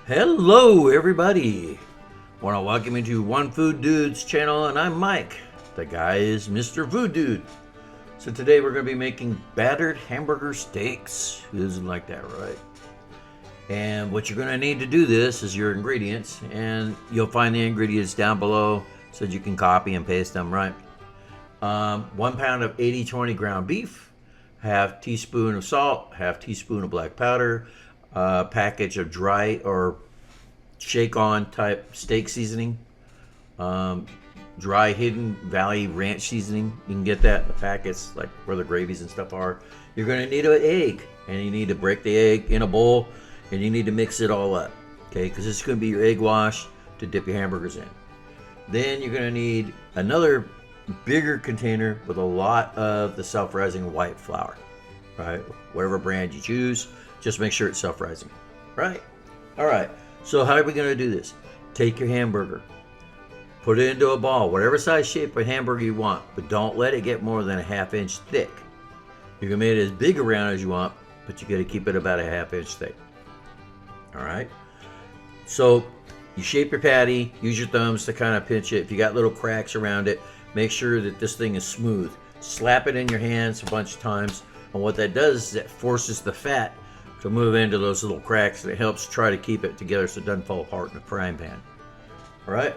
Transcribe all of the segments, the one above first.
Hello everybody! Want to welcome you to One Food Dude's channel, and I'm Mike. The guy is Mr. Food Dude. So today we're going to be making battered hamburger steaks. Who doesn't like that, right? And what you're going to need to do this is your ingredients, and you'll find the ingredients down below so that you can copy and paste them, right? 1 pound of 80/20 ground beef, half teaspoon of salt, half teaspoon of black powder, package of dry or shake on type steak seasoning, dry Hidden Valley ranch seasoning. You can get that in the packets, like where the gravies and stuff are. You're going to need an egg, and you need to break the egg in a bowl, and you need to mix it all up, okay? Because this is going to be your egg wash to dip your hamburgers in. Then you're going to need another bigger container with a lot of the self-rising white flour, right? Whatever brand you choose, just make sure it's self-rising, right? All right, so how are we going to do this? Take your hamburger, put it into a ball, whatever size shape of hamburger you want, but don't let it get more than a 1/2 inch thick. You can make it as big around as you want, but you got to keep it about a 1/2 inch thick. All right, so you shape your patty, use your thumbs to kind of pinch it. If you got little cracks around it, make sure that this thing is smooth. Slap it in your hands a bunch of times, and what that does is it forces the fat to move into those little cracks, and it helps try to keep it together so it doesn't fall apart in the frying pan. All right,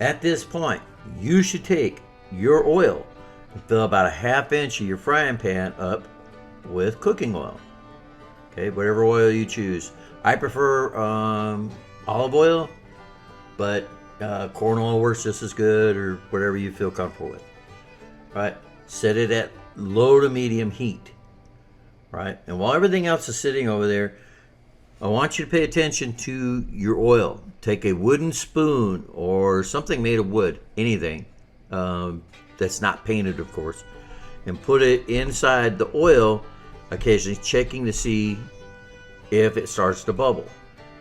at this point, you should take your oil and fill about a 1/2 inch of your frying pan up with cooking oil. Okay, whatever oil you choose. I prefer olive oil, but corn oil works just as good, or whatever you feel comfortable with. Right, set it at low to medium heat. Right, and while everything else is sitting over there, I want you to pay attention to your oil. Take a wooden spoon or something made of wood, anything that's not painted, of course, and put it inside the oil, occasionally checking to see if it starts to bubble.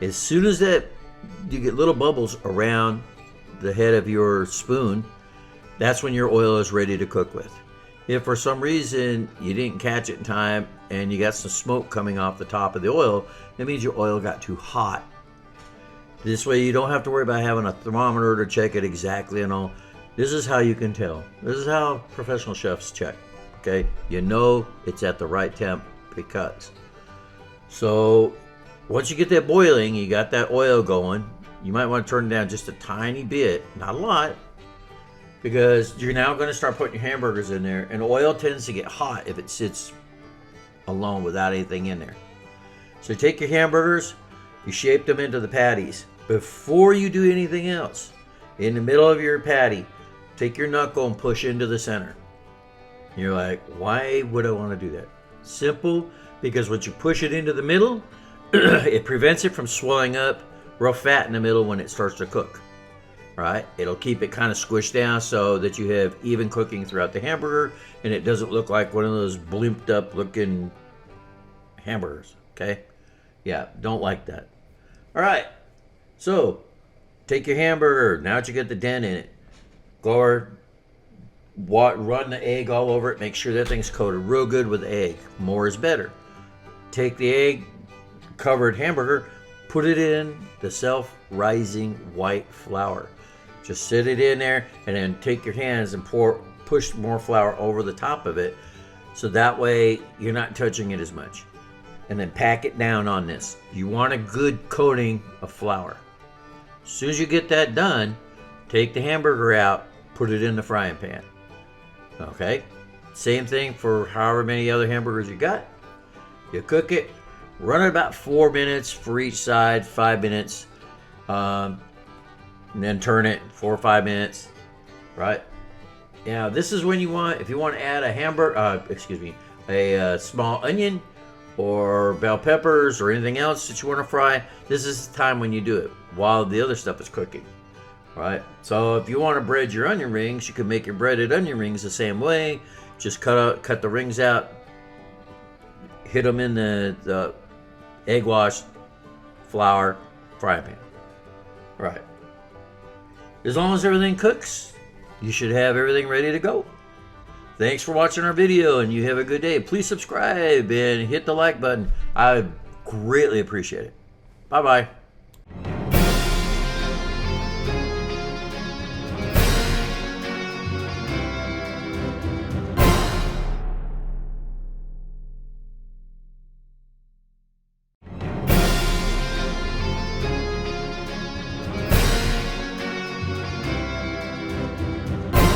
As soon as that you get little bubbles around the head of your spoon, that's when your oil is ready to cook with. If for some reason you didn't catch it in time and you got some smoke coming off the top of the oil, that means your oil got too hot. This way you don't have to worry about having a thermometer to check it exactly and all. This is how you can tell. This is how professional chefs check, okay? You know it's at the right temp because. So once you get that boiling, you got that oil going, you might want to turn it down just a tiny bit, not a lot, because you're now going to start putting your hamburgers in there, and oil tends to get hot if it sits alone without anything in there. So take your hamburgers, you shape them into the patties. Before you do anything else, in the middle of your patty, take your knuckle and push into the center. You're like, why would I want to do that? Simple, because once you push it into the middle, it prevents it from swelling up real fat in the middle when it starts to cook. Right? It'll keep it kind of squished down so that you have even cooking throughout the hamburger, and it doesn't look like one of those blimped up looking hamburgers. Okay? Yeah, don't like that. All right. So take your hamburger. Now that you get the dent in it, go over, run the egg all over it. Make sure that thing's coated real good with egg. More is better. Take the egg covered hamburger, put it in the self-rising white flour. Just sit it in there, and then take your hands and push more flour over the top of it, so that way you're not touching it as much. And then pack it down on this. You want a good coating of flour. As soon as you get that done, take the hamburger out, put it in the frying pan. Okay? Same thing for however many other hamburgers you got. You cook it, run it about 4 minutes for each side, 5 minutes. And then turn it 4 or 5 minutes, right? Now this is when you want, if you want to add a small onion or bell peppers or anything else that you want to fry, this is the time when you do it while the other stuff is cooking, right? So if you want to bread your onion rings, you can make your breaded onion rings the same way. Just cut the rings out, hit them in the egg wash flour frying pan, right? As long as everything cooks, you should have everything ready to go. Thanks for watching our video, and you have a good day. Please subscribe and hit the like button. I greatly appreciate it. Bye-bye.